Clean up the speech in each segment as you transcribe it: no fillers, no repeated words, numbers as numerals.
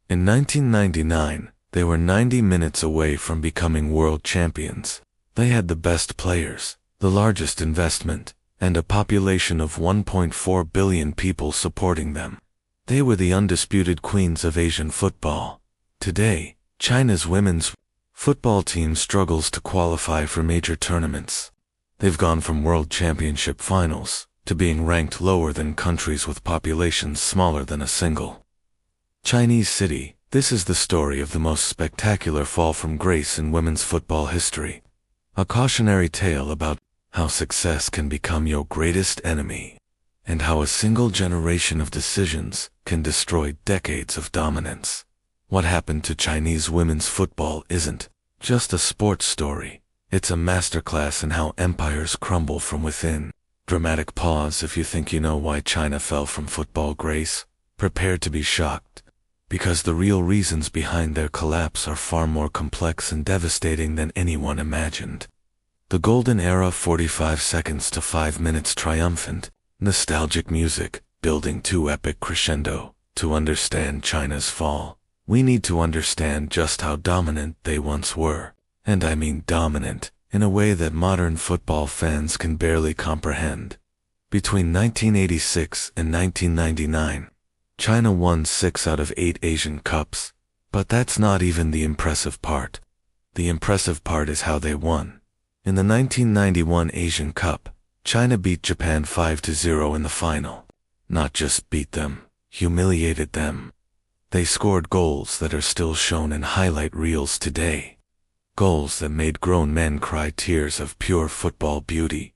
In 1999, they were 90 minutes away from becoming world champions. They had the best players, the largest investment, and a population of 1.4 billion people supporting them. They were the undisputed queens of Asian football. Today, China's women's football team struggles to qualify for major tournaments. They've gone from world championship finals to being ranked lower than countries with populations smaller than a single Chinese city. This is the story of the most spectacular fall from grace in women's football history. A cautionary tale about how success can become your greatest enemy, and how a single generation of decisions can destroy decades of dominance. What happened to Chinese women's football isn't just a sports story. It's a masterclass in how empires crumble from within. Dramatic pause if you think you know why China fell from football grace. Prepare to be shocked, because the real reasons behind their collapse are far more complex and devastating than anyone imagined. The golden era, 45 seconds to 5 minutes, triumphant, nostalgic music, building to epic crescendo. To understand China's fall, we need to understand just how dominant they once were. And I mean dominant, in a way that modern football fans can barely comprehend. Between 1986 and 1999, China won 6 out of 8 Asian Cups. But that's not even the impressive part. The impressive part is how they won. In the 1991 Asian Cup, China beat Japan 5-0 in the final. Not just beat them, humiliated them. They scored goals that are still shown in highlight reels today. Goals that made grown men cry tears of pure football beauty.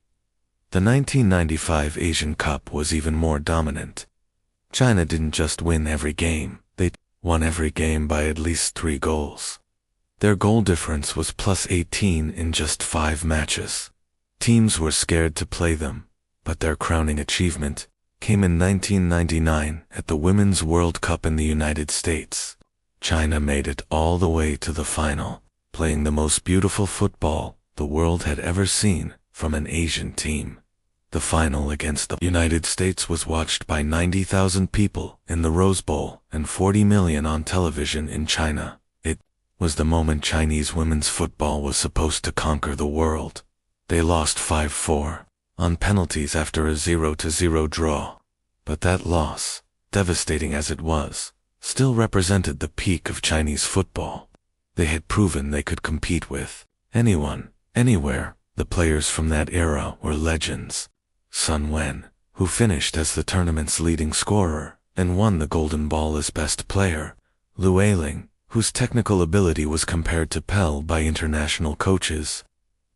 The 1995 Asian Cup was even more dominant. China didn't just win every game, they won every game by at least 3 goals. Their goal difference was +18 in just 5 matches. Teams were scared to play them, but their crowning achievement came in 1999 at the Women's World Cup in the United States. China made it all the way to the final, playing the most beautiful football the world had ever seen from an Asian team. The final against the United States was watched by 90,000 people in the Rose Bowl and 40 million on television in China. It was the moment Chinese women's football was supposed to conquer the world. They lost 5-4 on penalties after a 0-0 draw. But that loss, devastating as it was, still represented the peak of Chinese football. They had proven they could compete with anyone, anywhere. The players from that era were legends. Sun Wen, who finished as the tournament's leading scorer and won the Golden Ball as best player. Lu Ailing, whose technical ability was compared to Pele by international coaches.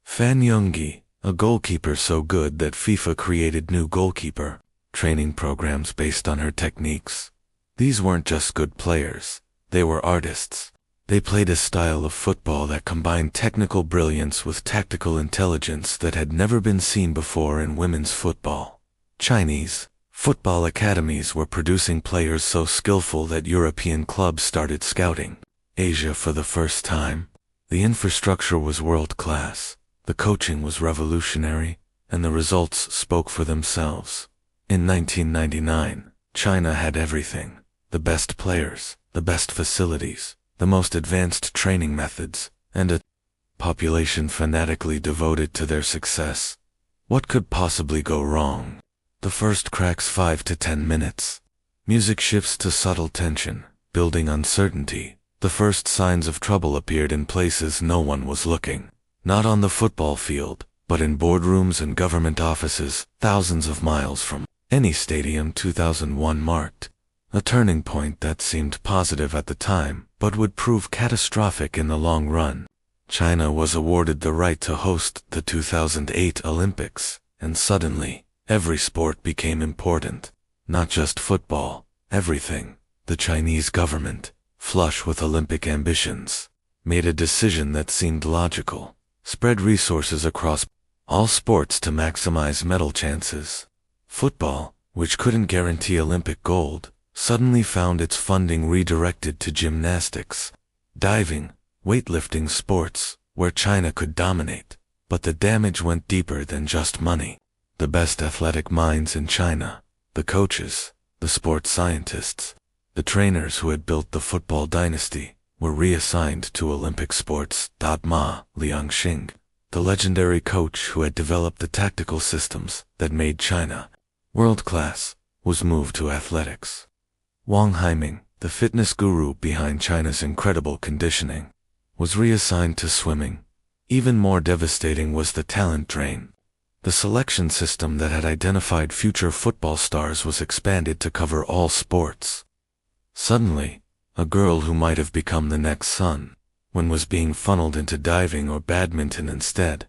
Fan Yonggi, a goalkeeper so good that FIFA created new goalkeeper training programs based on her techniques. These weren't just good players, they were artists. They played a style of football that combined technical brilliance with tactical intelligence that had never been seen before in women's football. Chinese football academies were producing players so skillful that European clubs started scouting Asia for the first time. The infrastructure was world-class, the coaching was revolutionary, and the results spoke for themselves. In 1999, China had everything: the best players, the best facilities, the most advanced training methods, and a population fanatically devoted to their success. What could possibly go wrong? The first cracks 5 to 10 minutes. Music shifts to subtle tension, building uncertainty. The first signs of trouble appeared in places no one was looking. Not on the football field, but in boardrooms and government offices, thousands of miles from any stadium. 2001 marked a turning point that seemed positive at the time, but would prove catastrophic in the long run. China was awarded the right to host the 2008 Olympics, and suddenly, every sport became important. Not just football, everything. The Chinese government, flush with Olympic ambitions, made a decision that seemed logical: spread resources across all sports to maximize medal chances. Football, which couldn't guarantee Olympic gold, suddenly found its funding redirected to gymnastics, diving, weightlifting sports, where China could dominate. But the damage went deeper than just money. The best athletic minds in China, the coaches, the sports scientists, The trainers who had built the football dynasty were reassigned to Olympic sports. Ma Liangxing, the legendary coach who had developed the tactical systems that made China world-class, was moved to athletics. Wang Haiming, the fitness guru behind China's incredible conditioning, was reassigned to swimming. Even more devastating was the talent drain. The selection system that had identified future football stars was expanded to cover all sports. Suddenly, a girl who might have become the next Sun Wen was being funneled into diving or badminton instead.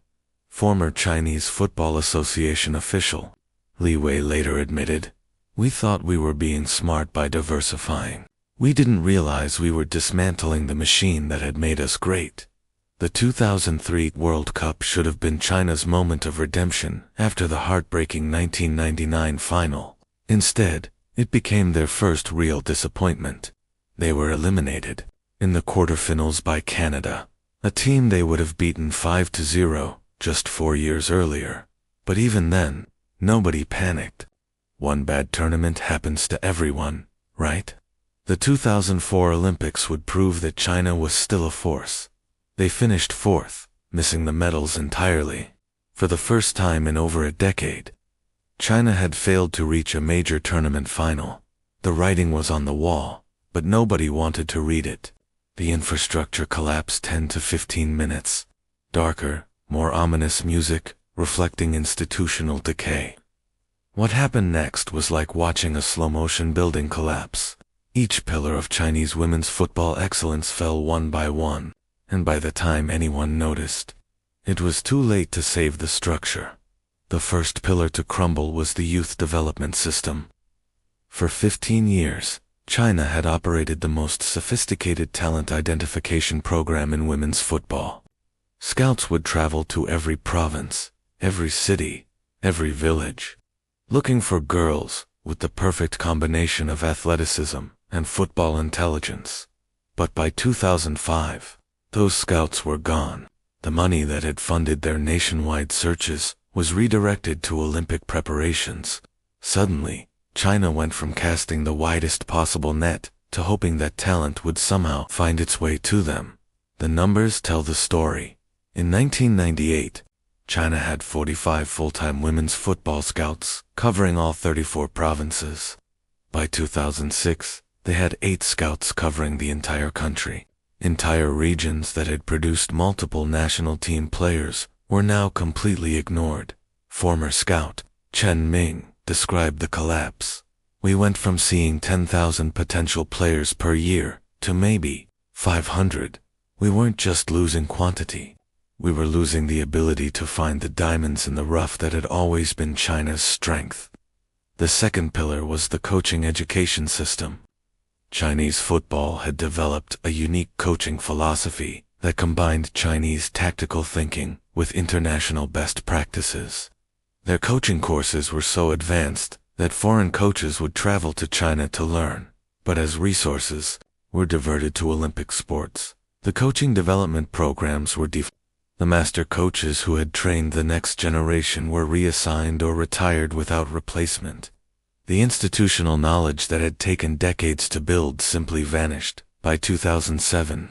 Former Chinese Football Association official Li Wei later admitted, "We thought we were being smart by diversifying. We didn't realize we were dismantling the machine that had made us great." The 2003 World Cup should have been China's moment of redemption after the heartbreaking 1999 final. Instead, it became their first real disappointment. They were eliminated in the quarterfinals by Canada, a team they would have beaten 5-0 just 4 years earlier. But even then, nobody panicked. One bad tournament happens to everyone, right? The 2004 Olympics would prove that China was still a force. They finished 4th, missing the medals entirely. For the first time in over a decade, China had failed to reach a major tournament final. The writing was on the wall, but nobody wanted to read it. The infrastructure collapsed 10 to 15 minutes. Darker, more ominous music, reflecting institutional decay. What happened next was like watching a slow-motion building collapse. Each pillar of Chinese women's football excellence fell one by one. And by the time anyone noticed, it was too late to save the structure. The first pillar to crumble was the youth development system. For 15 years, China had operated the most sophisticated talent identification program in women's football. Scouts would travel to every province, every city, every village, looking for girls with the perfect combination of athleticism and football intelligence. But by 2005, those scouts were gone. The money that had funded their nationwide searches was redirected to Olympic preparations. Suddenly, China went from casting the widest possible net to hoping that talent would somehow find its way to them. The numbers tell the story. In 1998, China had 45 full-time women's football scouts covering all 34 provinces. By 2006, they had 8 scouts covering the entire country. Entire regions that had produced multiple national team players were now completely ignored. Former scout Chen Ming described the collapse. "We went from seeing 10,000 potential players per year to maybe 500. We weren't just losing quantity. We were losing the ability to find the diamonds in the rough that had always been China's strength." The second pillar was the coaching education system. Chinese football had developed a unique coaching philosophy that combined Chinese tactical thinking with international best practices. Their coaching courses were so advanced that foreign coaches would travel to China to learn, but as resources were diverted to Olympic sports. The coaching development programs were the master coaches who had trained the next generation were reassigned or retired without replacement. The institutional knowledge that had taken decades to build simply vanished. By 2007,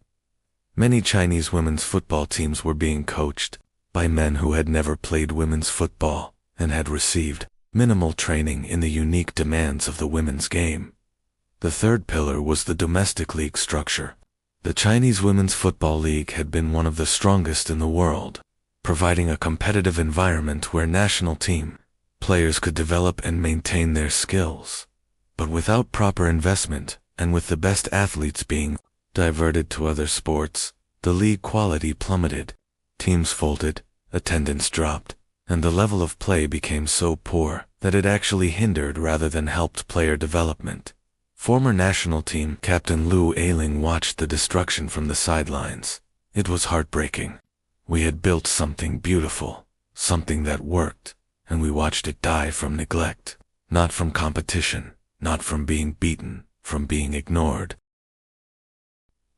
many Chinese women's football teams were being coached by men who had never played women's football and had received minimal training in the unique demands of the women's game. The third pillar was the domestic league structure. The Chinese Women's Football League had been one of the strongest in the world, providing a competitive environment where national team players could develop and maintain their skills. But without proper investment, and with the best athletes being diverted to other sports, the league quality plummeted. Teams folded, attendance dropped, and the level of play became so poor that it actually hindered rather than helped player development. Former national team captain Lu Ailing watched the destruction from the sidelines. It was heartbreaking. We had built something beautiful, something that worked, and we watched it die from neglect, not from competition, not from being beaten, from being ignored.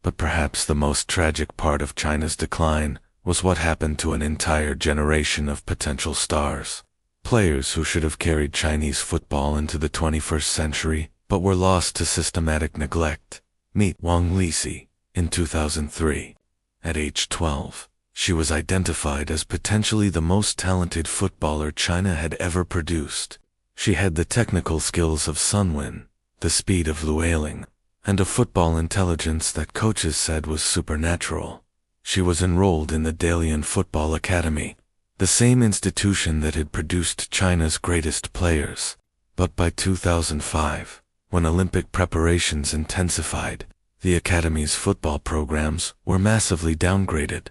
But perhaps the most tragic part of China's decline was what happened to an entire generation of potential stars. Players who should have carried Chinese football into the 21st century but were lost to systematic neglect. Meet Wang Lisi. In 2003, at age 12, she was identified as potentially the most talented footballer China had ever produced. She had the technical skills of Sun Wen, the speed of Lu Ailing, and a football intelligence that coaches said was supernatural. She was enrolled in the Dalian Football Academy, the same institution that had produced China's greatest players. But by 2005, when Olympic preparations intensified, the Academy's football programs were massively downgraded.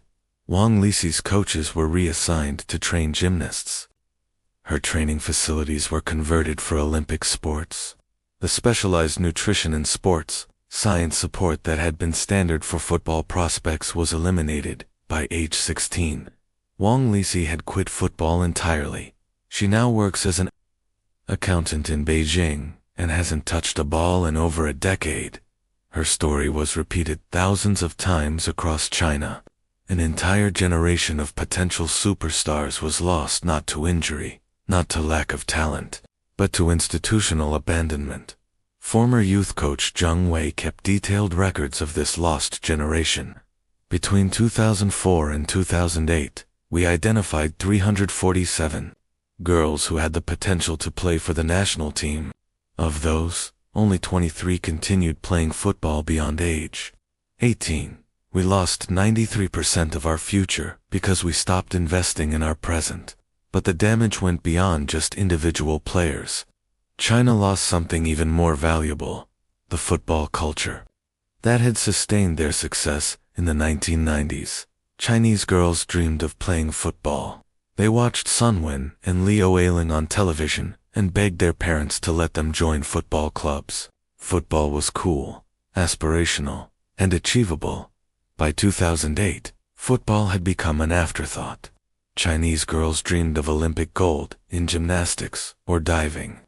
Wang Lisi's coaches were reassigned to train gymnasts. Her training facilities were converted for Olympic sports. The specialized nutrition and sports science support that had been standard for football prospects was eliminated. By age 16, Wang Lisi had quit football entirely. She now works as an accountant in Beijing and hasn't touched a ball in over a decade. Her story was repeated thousands of times across China. An entire generation of potential superstars was lost not to injury, not to lack of talent, but to institutional abandonment. Former youth coach Zheng Wei kept detailed records of this lost generation. Between 2004 and 2008, we identified 347 girls who had the potential to play for the national team. Of those, only 23 continued playing football beyond age 18. We lost 93% of our future because we stopped investing in our present. But the damage went beyond just individual players. China lost something even more valuable: the football culture. That had sustained their success in the 1990s. Chinese girls dreamed of playing football. They watched Sun Wen and Liu Ailing on television and begged their parents to let them join football clubs. Football was cool, aspirational, and achievable. By 2008, football had become an afterthought. Chinese girls dreamed of Olympic gold in gymnastics or diving.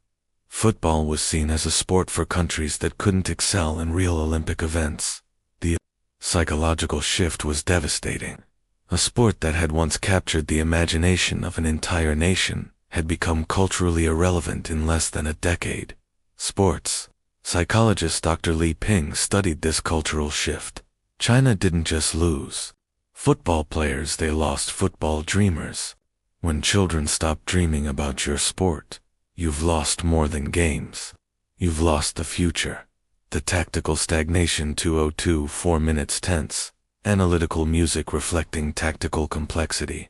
Football was seen as a sport for countries that couldn't excel in real Olympic events. The psychological shift was devastating. A sport that had once captured the imagination of an entire nation had become culturally irrelevant in less than a decade. Sports psychologist Dr. Li Ping studied this cultural shift. China didn't just lose football players, they lost football dreamers. When children stop dreaming about your sport, you've lost more than games. You've lost the future. The tactical stagnation 202 4 minutes tense, analytical music reflecting tactical complexity.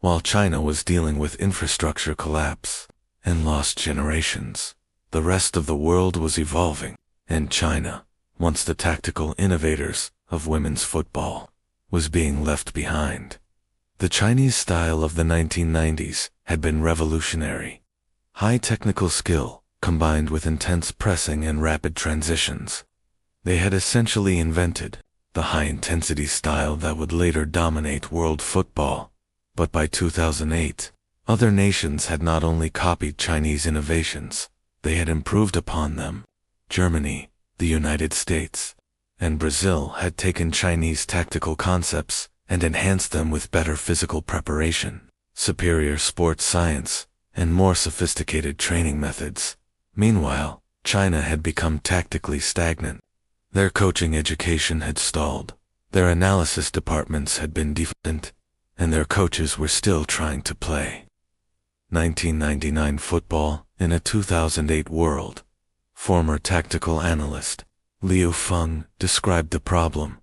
While China was dealing with infrastructure collapse and lost generations, the rest of the world was evolving, and China, once the tactical innovators of women's football, was being left behind. The Chinese style of the 1990s had been revolutionary. High technical skill, combined with intense pressing and rapid transitions. They had essentially invented the high-intensity style that would later dominate world football. But by 2008, other nations had not only copied Chinese innovations, they had improved upon them. Germany, the United States, and Brazil had taken Chinese tactical concepts and enhanced them with better physical preparation, superior sports science, and more sophisticated training methods. Meanwhile, China had become tactically stagnant. Their coaching education had stalled, their analysis departments had been deficient, and their coaches were still trying to play 1999 football in a 2008 world. Former tactical analyst Liu Feng described the problem.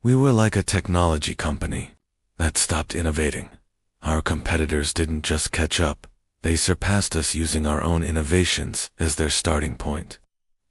We were like a technology company that stopped innovating. Our competitors didn't just catch up, they surpassed us using our own innovations as their starting point.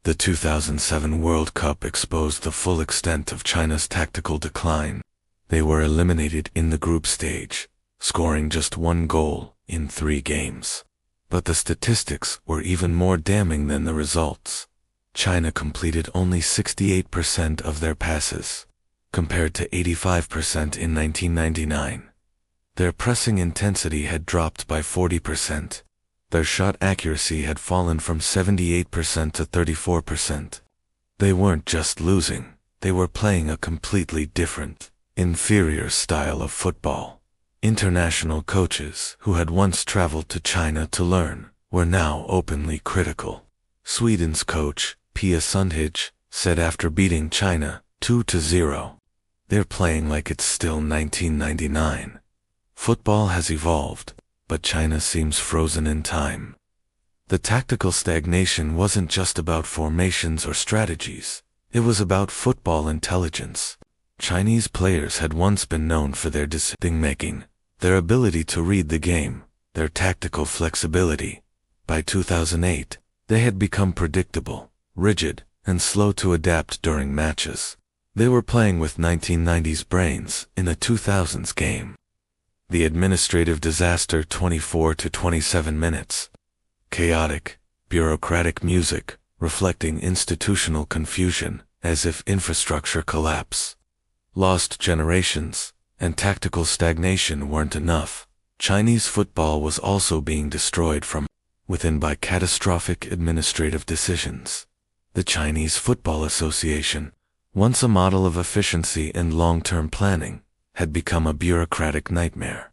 The 2007 World Cup exposed the full extent of China's tactical decline. They were eliminated in the group stage, scoring just 1 goal in 3 games. But the statistics were even more damning than the results. China completed only 68% of their passes, compared to 85% in 1999. Their pressing intensity had dropped by 40%. Their shot accuracy had fallen from 78% to 34%. They weren't just losing, they were playing a completely different, inferior style of football. International coaches who had once traveled to China to learn were now openly critical. Sweden's coach, Pia Sundhage, said after beating China 2-0, "They're playing like it's still 1999. Football has evolved, but China seems frozen in time." The tactical stagnation wasn't just about formations or strategies. It was about football intelligence. Chinese players had once been known for their decision-making, their ability to read the game, their tactical flexibility. By 2008, they had become predictable, rigid, and slow to adapt during matches. They were playing with 1990s brains in a 2000s game. The administrative disaster, 24 to 27 minutes. Chaotic, bureaucratic music, reflecting institutional confusion, as if infrastructure collapse. Lost generations, and tactical stagnation weren't enough. Chinese football was also being destroyed from within by catastrophic administrative decisions. The Chinese Football Association, once a model of efficiency and long-term planning, had become a bureaucratic nightmare,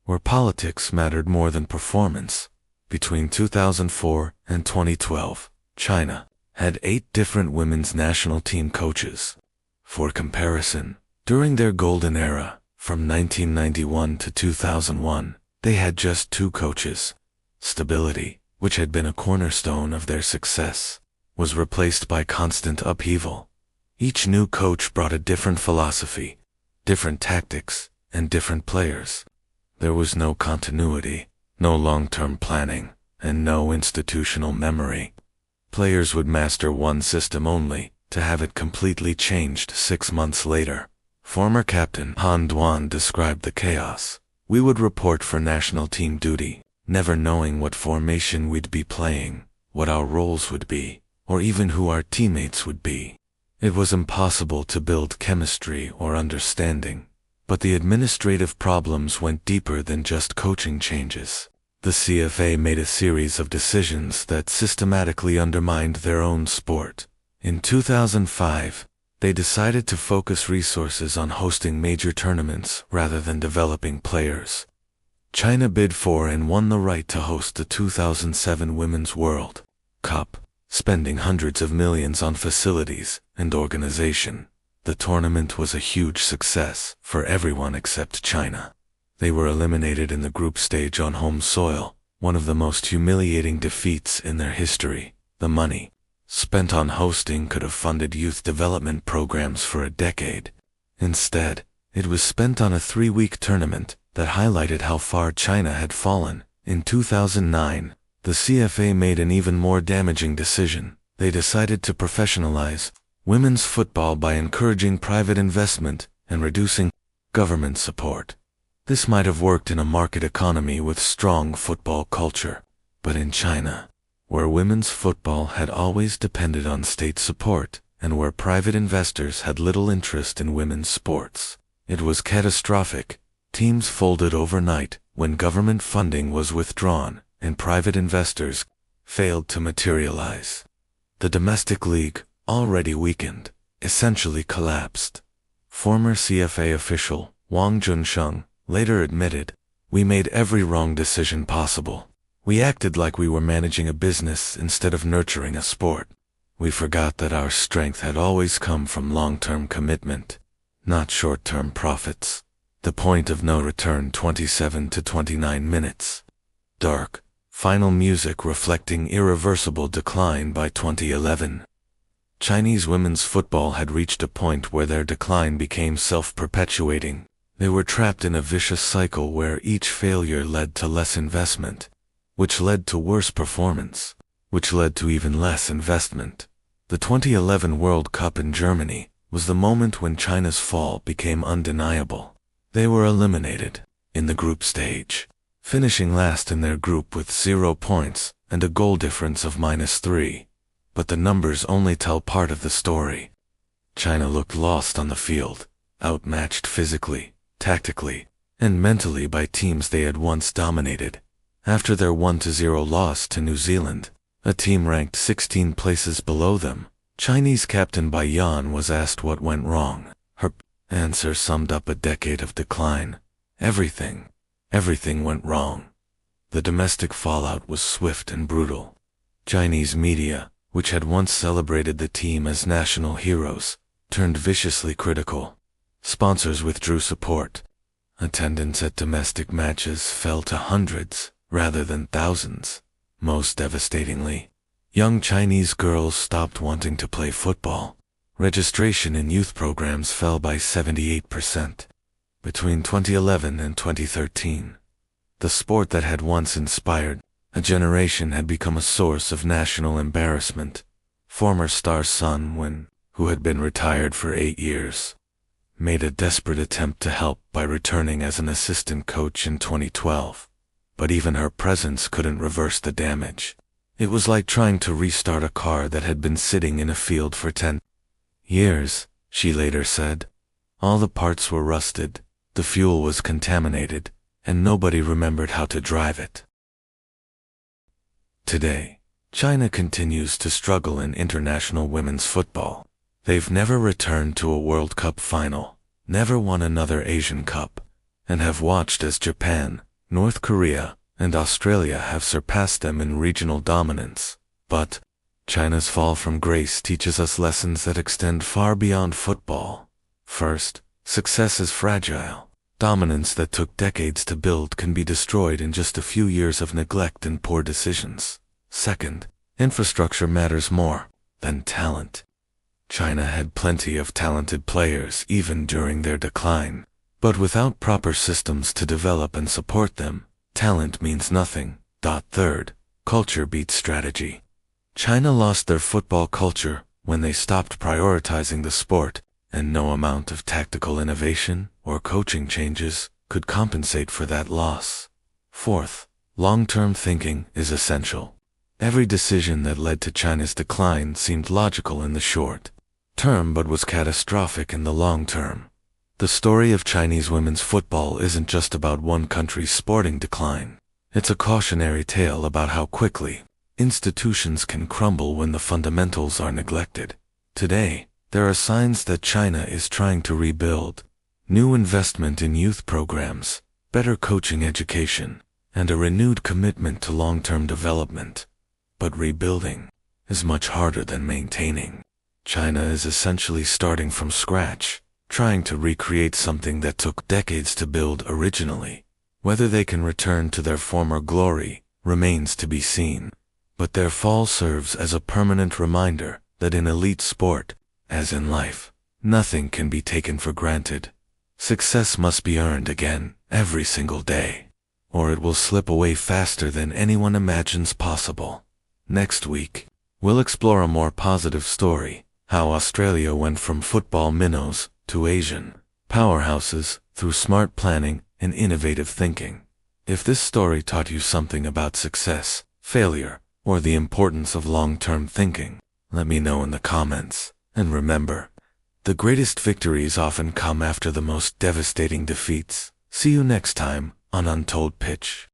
where politics mattered more than performance. Between 2004 and 2012, China had 8 different women's national team coaches. For comparison, during their golden era, from 1991 to 2001, they had just 2 coaches. Stability, which had been a cornerstone of their success, was replaced by constant upheaval. Each new coach brought a different philosophy, different tactics, and different players. There was no continuity, no long-term planning, and no institutional memory. Players would master one system only, to have it completely changed 6 months later. Former captain Han Duan described the chaos. "We would report for national team duty, never knowing what formation we'd be playing, what our roles would be, or even who our teammates would be. It was impossible to build chemistry or understanding. But the administrative problems went deeper than just coaching changes. The CFA made a series of decisions that systematically undermined their own sport. In 2005, they decided to focus resources on hosting major tournaments rather than developing players. China bid for and won the right to host the 2007 Women's World Cup, spending hundreds of millions on facilities and organization. The tournament was a huge success for everyone except China. They were eliminated in the group stage on home soil, one of the most humiliating defeats in their history. The money spent on hosting could have funded youth development programs for a decade. Instead, it was spent on a 3-week tournament that highlighted how far China had fallen. In 2009, the CFA made an even more damaging decision. They decided to professionalize women's football by encouraging private investment and reducing government support. This might have worked in a market economy with strong football culture, but in China, where women's football had always depended on state support and where private investors had little interest in women's sports, it was catastrophic. Teams folded overnight when government funding was withdrawn and private investors failed to materialize. The domestic league, already weakened, essentially collapsed. Former CFA official Wang Junsheng later admitted, "We made every wrong decision possible. We acted like we were managing a business instead of nurturing a sport. We forgot that our strength had always come from long-term commitment, not short-term profits." The point of no return, 27 to 29 minutes. Dark, final music reflecting irreversible decline by 2011. Chinese women's football had reached a point where their decline became self-perpetuating. They were trapped in a vicious cycle where each failure led to less investment, which led to worse performance, which led to even less investment. The 2011 World Cup in Germany was the moment when China's fall became undeniable. They were eliminated in the group stage, finishing last in their group with 0 points and a goal difference of -3. But the numbers only tell part of the story. China looked lost on the field, outmatched physically, tactically, and mentally by teams they had once dominated. After their 1-0 loss to New Zealand, a team ranked 16 places below them, Chinese captain Bai Yan was asked what went wrong. Her answer summed up a decade of decline. Everything went wrong. The domestic fallout was swift and brutal. Chinese media, which had once celebrated the team as national heroes, turned viciously critical. Sponsors withdrew support. Attendance at domestic matches fell to hundreds rather than thousands. Most devastatingly, young Chinese girls stopped wanting to play football. Registration in youth programs fell by 78%. Between 2011 and 2013, the sport that had once inspired a generation had become a source of national embarrassment. Former star Sun Wen, who had been retired for 8 years, made a desperate attempt to help by returning as an assistant coach in 2012. But even her presence couldn't reverse the damage. It was like trying to restart a car that had been sitting in a field for 10 years, she later said. All the parts were rusted, the fuel was contaminated, and nobody remembered how to drive it. Today, China continues to struggle in international women's football. They've never returned to a World Cup final, never won another Asian Cup, and have watched as Japan, North Korea, and Australia have surpassed them in regional dominance. But China's fall from grace teaches us lessons that extend far beyond football. First, success is fragile. Dominance that took decades to build can be destroyed in just a few years of neglect and poor decisions. Second, infrastructure matters more than talent. China had plenty of talented players even during their decline, but without proper systems to develop and support them, talent means nothing. Third, culture beats strategy. China lost their football culture when they stopped prioritizing the sport, and no amount of tactical innovation or coaching changes could compensate for that loss. Fourth, long-term thinking is essential. Every decision that led to China's decline seemed logical in the short term but was catastrophic in the long term. The story of Chinese women's football isn't just about one country's sporting decline. It's a cautionary tale about how quickly institutions can crumble when the fundamentals are neglected. Today, there are signs that China is trying to rebuild. New investment in youth programs, better coaching education, and a renewed commitment to long-term development. But rebuilding is much harder than maintaining. China is essentially starting from scratch, trying to recreate something that took decades to build originally. Whether they can return to their former glory remains to be seen. But their fall serves as a permanent reminder that in elite sport, as in life, nothing can be taken for granted. Success must be earned again, every single day, or it will slip away faster than anyone imagines possible. Next week, we'll explore a more positive story, how Australia went from football minnows to Asian powerhouses through smart planning and innovative thinking. If this story taught you something about success, failure, or the importance of long-term thinking, let me know in the comments. And remember, the greatest victories often come after the most devastating defeats. See you next time on Untold Pitch.